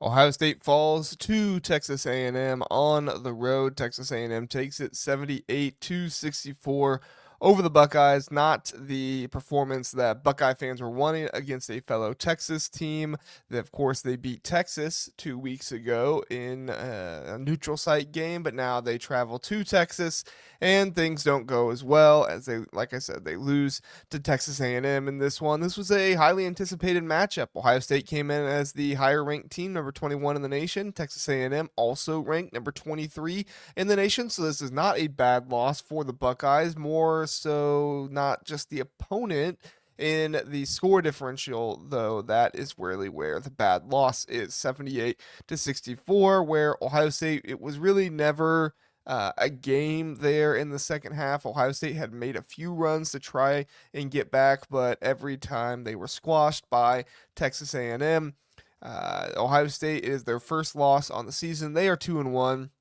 Ohio State falls to Texas A&M on the road. Texas A&M takes it 78-64 over the Buckeyes. Not the performance that Buckeye fans were wanting against a fellow Texas team. Of course, they beat Texas 2 weeks ago in a neutral site game, but now they travel to Texas and things don't go as well as they, like I said, they lose to Texas A&M in this one. This was a highly anticipated matchup. Ohio State came in as the higher ranked team, number 21 in the nation. Texas A&M also ranked number 23 in the nation, so this is not a bad loss for the Buckeyes. More so, not just the opponent. In the score differential, though, that is really where the bad loss is, 78-64, where Ohio State, it was really never a game there in the second half. Ohio State had made a few runs to try and get back, but every time they were squashed by Texas A&M. Ohio State is their first loss on the season. They are 2-1.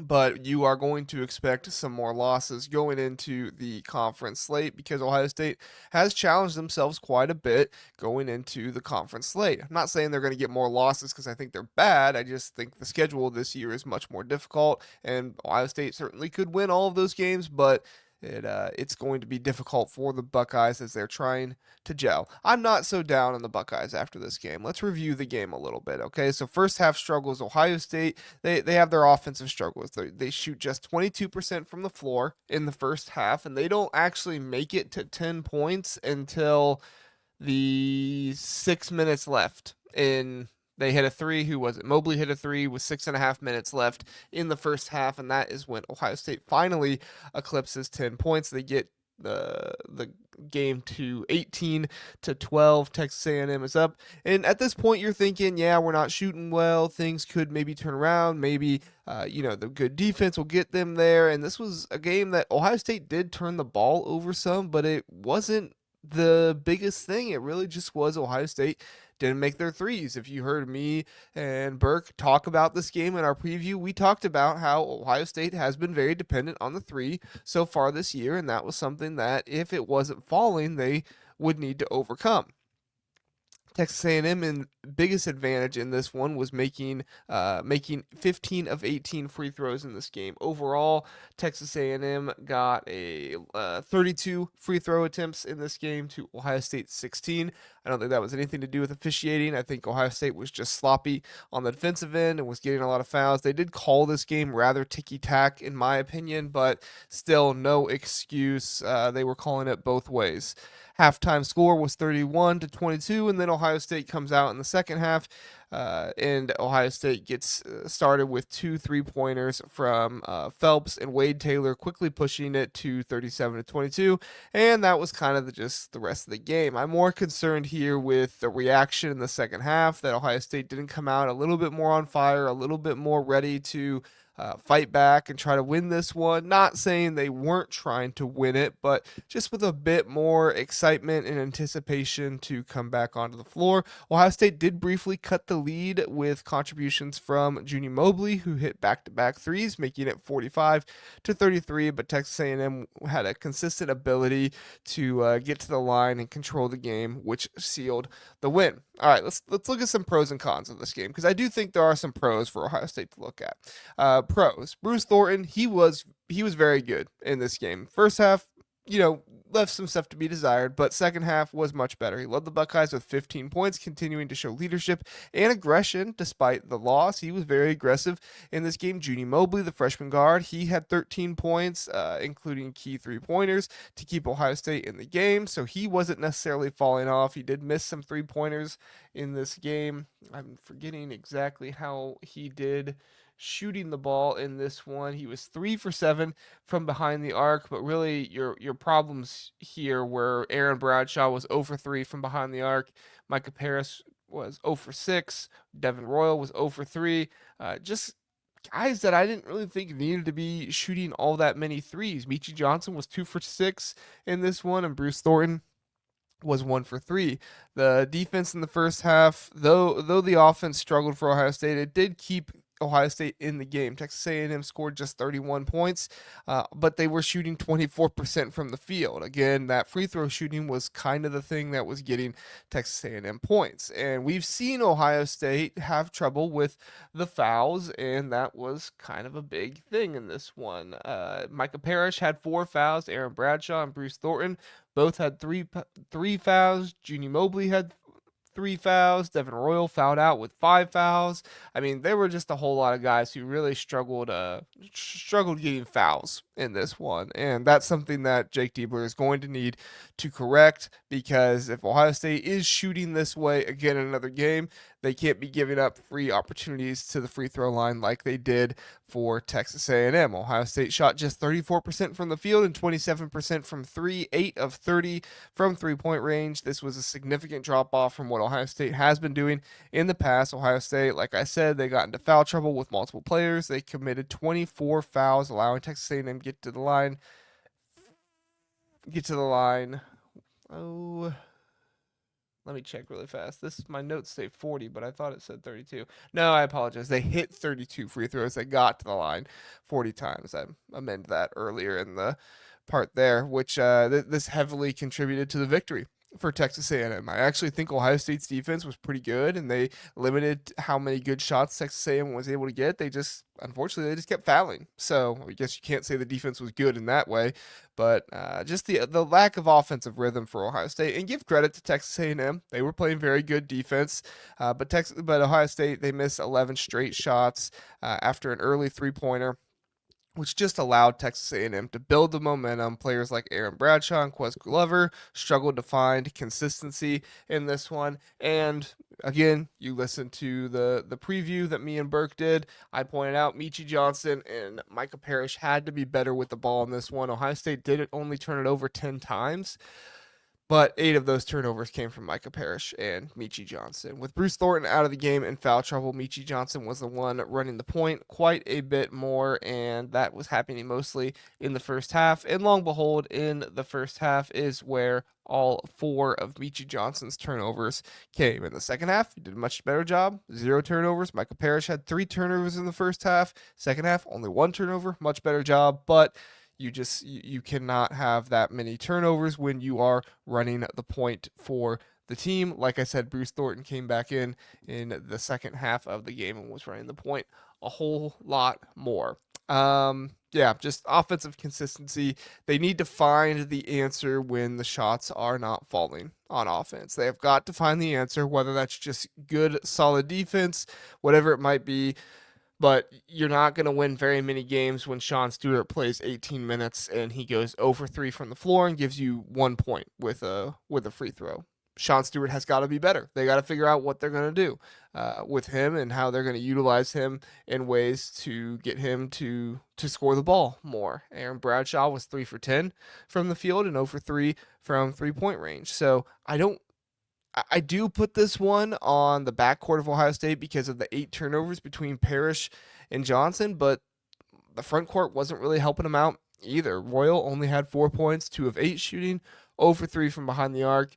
But you are going to expect some more losses going into the conference slate because Ohio State has challenged themselves quite a bit going into the conference slate. I'm not saying they're going to get more losses because I think they're bad. I just think the schedule this year is much more difficult, and Ohio State certainly could win all of those games, but it's going to be difficult for the Buckeyes as they're trying to gel. I'm not so down on the Buckeyes after this game. Let's review the game a little bit, okay? So first half struggles, Ohio State, they have their offensive struggles. They shoot just 22% from the floor in the first half, and they don't actually make it to 10 points until the 6 minutes left in. They hit a three. Who was it? Mobley hit a three with 6.5 minutes left in the first half, and that is when Ohio State finally eclipses 10 points. They get the game to 18-12. Texas A&M is up, and at this point, you're thinking, yeah, we're not shooting well. Things could maybe turn around. Maybe the good defense will get them there. And this was a game that Ohio State did turn the ball over some, but it wasn't the biggest thing. It really just was Ohio State didn't make their threes. If you heard me and Burke talk about this game in our preview, we talked about how Ohio State has been very dependent on the three so far this year, and that was something that if it wasn't falling, they would need to overcome. Texas A&M biggest advantage in this one was making 15 of 18 free throws in this game. Overall, Texas A&M got a 32 free throw attempts in this game to Ohio State's 16. I don't think that was anything to do with officiating. I think Ohio State was just sloppy on the defensive end and was getting a lot of fouls. They did call this game rather ticky-tack, in my opinion, but still no excuse. They were calling it both ways. Halftime score was 31-22, and then Ohio State comes out in the second half, and Ohio State gets started with 2 3-pointers from Phelps and Wade Taylor, quickly pushing it to 37-22, and that was kind of just the rest of the game. I'm more concerned here with the reaction in the second half, that Ohio State didn't come out a little bit more on fire, a little bit more ready to fight back and try to win this one. Not saying they weren't trying to win it, but just with a bit more excitement and anticipation to come back onto the floor. Ohio State did briefly cut the lead with contributions from Junior Mobley, who hit back-to-back threes, making it 45-33, but Texas A&M had a consistent ability to get to the line and control the game, which sealed the win. All right, let's look at some pros and cons of this game, because I do think there are some pros for Ohio State to look at. Pros. Bruce Thornton, he was very good in this game. First half, left some stuff to be desired, but second half was much better. He led the Buckeyes with 15 points, continuing to show leadership and aggression despite the loss. He was very aggressive in this game. Junior Mobley, the freshman guard, he had 13 points, including key 3-pointers to keep Ohio State in the game, so he wasn't necessarily falling off. He did miss some 3-pointers in this game. I'm forgetting exactly how he did shooting the ball in this one. He was 3 for 7 from behind the arc, but really your problems here were Aaron Bradshaw was 0 for 3 from behind the arc. Micah Paris was 0 for 6. Devin Royal was 0 for 3. Just guys that I didn't really think needed to be shooting all that many threes. Michi Johnson was 2 for 6 in this one, and Bruce Thornton was 1 for 3. The defense in the first half, though the offense struggled for Ohio State, it did keep Ohio State in the game. Texas A&M scored just 31 points, but they were shooting 24% from the field. Again, that free throw shooting was kind of the thing that was getting Texas A&M points. And we've seen Ohio State have trouble with the fouls, and that was kind of a big thing in this one. Micah Parrish had 4 fouls. Aaron Bradshaw and Bruce Thornton both had three fouls. Junie Mobley had 3 fouls. Devin Royal fouled out with 5 fouls. I mean, there were just a whole lot of guys who really struggled getting fouls in this one. And that's something that Jake Diebler is going to need to correct, because if Ohio State is shooting this way again in another game, they can't be giving up free opportunities to the free throw line like they did for Texas A&M. Ohio State shot just 34% from the field and 27% from 3, 8 of 30 from three-point range. This was a significant drop-off from what Ohio State has been doing in the past. Ohio State, like I said, they got into foul trouble with multiple players. They committed 24 fouls, allowing Texas A&M get to the line. Oh, let me check really fast. My notes say 40, but I thought it said 32. No, I apologize. They hit 32 free throws. They got to the line 40 times. I amended that earlier in the part there, which this heavily contributed to the victory for Texas A&M. I actually think Ohio State's defense was pretty good, and they limited how many good shots Texas A&M was able to get. Unfortunately, they just kept fouling. So I guess you can't say the defense was good in that way, but just the lack of offensive rhythm for Ohio State. And give credit to Texas A&M; they were playing very good defense, but Ohio State, they missed 11 straight shots after an early 3-pointer, which just allowed Texas A&M to build the momentum. Players like Aaron Bradshaw and Quez Glover struggled to find consistency in this one. And again, you listen to the preview that me and Burke did. I pointed out Meechie Johnson and Micah Parrish had to be better with the ball in this one. Ohio State did only turn it over 10 times, but 8 of those turnovers came from Micah Parrish and Meechie Johnson. With Bruce Thornton out of the game in foul trouble, Meechie Johnson was the one running the point quite a bit more, and that was happening mostly in the first half. And long behold, in the first half is where all 4 of Meechie Johnson's turnovers came. In the second half, he did a much better job. 0 turnovers. Micah Parrish had 3 turnovers in the first half. Second half, only 1 turnover. Much better job, but you cannot have that many turnovers when you are running the point for the team. Like I said, Bruce Thornton came back in the second half of the game and was running the point a whole lot more. Just offensive consistency. They need to find the answer when the shots are not falling on offense. They have got to find the answer, whether that's just good, solid defense, whatever it might be. But you're not going to win very many games when Sean Stewart plays 18 minutes and he goes 0 for 3 from the floor and gives you 1 point with a free throw. Sean Stewart has got to be better. They got to figure out what they're going to do with him and how they're going to utilize him in ways to get him to score the ball more. Aaron Bradshaw was 3 for 10 from the field and 0 for 3 from three-point range. So I do put this one on the backcourt of Ohio State because of the 8 turnovers between Parrish and Johnson, but the front court wasn't really helping them out either. Royal only had 4 points, 2 of 8 shooting, 0 for 3 from behind the arc,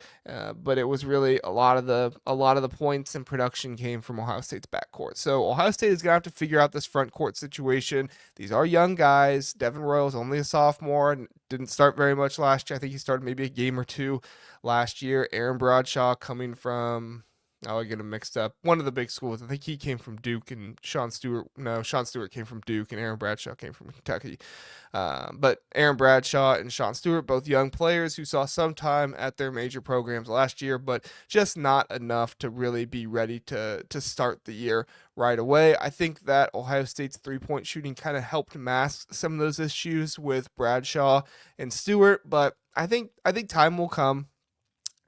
but it was really a lot of the points and production came from Ohio State's backcourt. So Ohio State is gonna have to figure out this front court situation. These are young guys. Devin Royal's only a sophomore and didn't start very much last year. I think he started maybe a game or 2 last year. Aaron Bradshaw coming from, I get him mixed up, one of the big schools. I think he came from Duke, and Sean Stewart came from Duke, and Aaron Bradshaw came from Kentucky. But Aaron Bradshaw and Sean Stewart, both young players who saw some time at their major programs last year, but just not enough to really be ready to start the year right away. I think that Ohio State's three-point shooting kind of helped mask some of those issues with Bradshaw and Stewart, but I think time will come.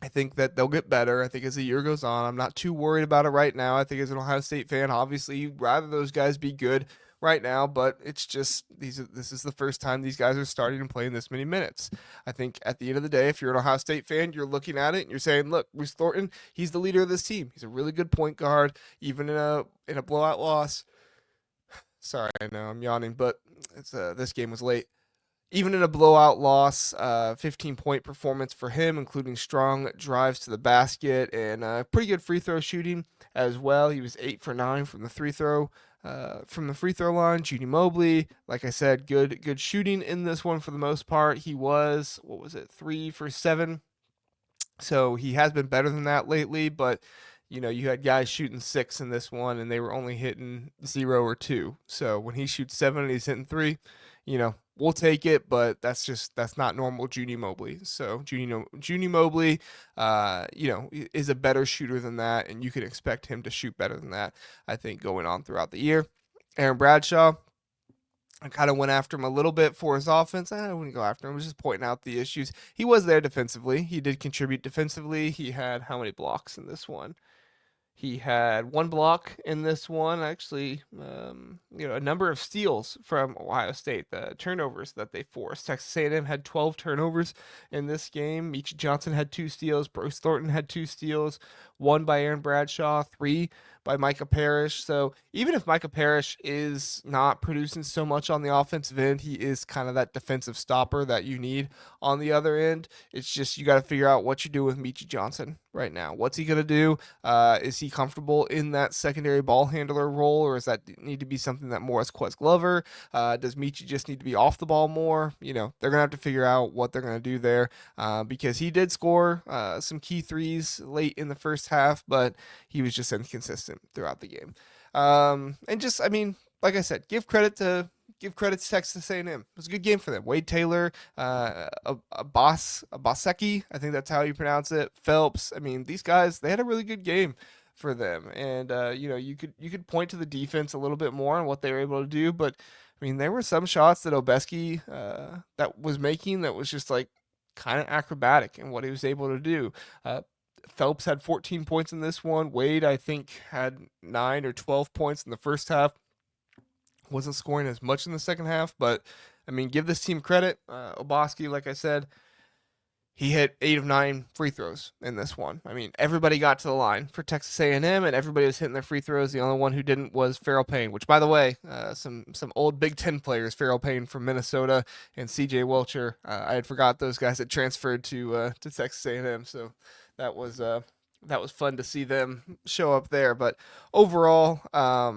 I think that they'll get better. I think as the year goes on, I'm not too worried about it right now. I think as an Ohio State fan, obviously you'd rather those guys be good right now, but it's just this is the first time these guys are starting and playing this many minutes. I think at the end of the day, if you're an Ohio State fan, you're looking at it and you're saying, look, Bruce Thornton, he's the leader of this team. He's a really good point guard, even in a blowout loss. Sorry, I know I'm yawning, but this game was late. even in a blowout loss, 15-point performance for him, including strong drives to the basket and pretty good free throw shooting as well. He was 8 for 9 from the free throw line. Judy Mobley, like I said, good shooting in this one for the most part. He was, what was it, 3 for 7. So he has been better than that lately, but you had guys shooting 6 in this one, and they were only hitting 0 or 2. So when he shoots 7 and he's hitting 3, we'll take it, but that's not normal Judy Mobley. So Judy Mobley, is a better shooter than that, and you can expect him to shoot better than that, I think, going on throughout the year. Aaron Bradshaw, I kind of went after him a little bit for his offense. I wouldn't go after him. I was just pointing out the issues. He was there defensively. He did contribute defensively. He had how many blocks in this one? He had 1 block in this one, actually, a number of steals from Ohio State, the turnovers that they forced. Texas A&M had 12 turnovers in this game. Meechie Johnson had 2 steals. Bruce Thornton had 2 steals, 1 by Aaron Bradshaw, 3 by Micah Parrish. So even if Micah Parrish is not producing so much on the offensive end, he is kind of that defensive stopper that you need on the other end. It's just you got to figure out what you do with Meechie Johnson right now. What's he going to do? Is he comfortable in that secondary ball handler role, or does that need to be something that more is Quez Glover? Does Meechie just need to be off the ball more? They're going to have to figure out what they're going to do there because he did score some key threes late in the first half, but he was just inconsistent throughout the game. And just, like I said, give credit to Texas A&M. It was a good game for them. Wade Taylor, Abaseki, I think that's how you pronounce it. Phelps. These guys, they had a really good game for them. And you could point to the defense a little bit more on what they were able to do, but there were some shots that Obeski that was making that was just like kind of acrobatic in what he was able to do. Phelps had 14 points in this one. Wade, I think, had 9 or 12 points in the first half. Wasn't scoring as much in the second half, but give this team credit. Obeski, like I said, he hit 8 of 9 free throws in this one. Everybody got to the line for Texas A&M, and everybody was hitting their free throws. The only one who didn't was Farrell Payne, which, by the way, some old Big Ten players, Farrell Payne from Minnesota and C.J. Welcher. I had forgot those guys had transferred to Texas A&M, so that was fun to see them show up there. But overall,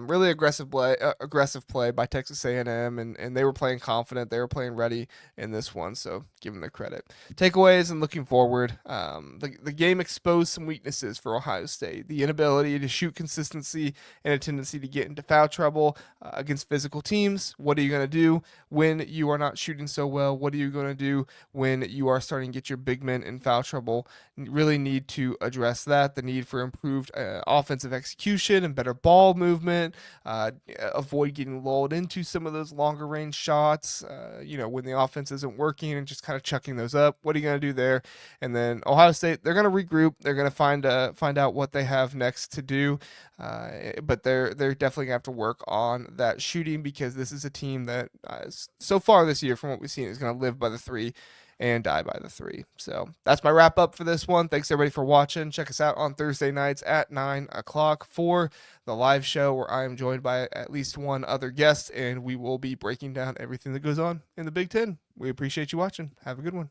really aggressive play by Texas A&M, and they were playing confident. They were playing ready in this one, so give them the credit. Takeaways and looking forward, the game exposed some weaknesses for Ohio State. The inability to shoot consistency and a tendency to get into foul trouble against physical teams. What are you going to do when you are not shooting so well? What are you going to do when you are starting to get your big men in foul trouble? You really need to address that. The need for improved offensive execution and better ball movement. Avoid getting lulled into some of those longer range shots. When the offense isn't working and just kind of chucking those up. What are you going to do there? And then Ohio State, they're going to regroup. They're going to find out what they have next to do. But they're definitely going to have to work on that shooting because this is a team that so far this year, from what we've seen, is going to live by the 3 and die by the 3. So that's my wrap up for this one. Thanks everybody for watching. Check us out on Thursday nights at 9 o'clock for the live show where I am joined by at least one other guest, and we will be breaking down everything that goes on in the Big Ten. We appreciate you watching. Have a good one.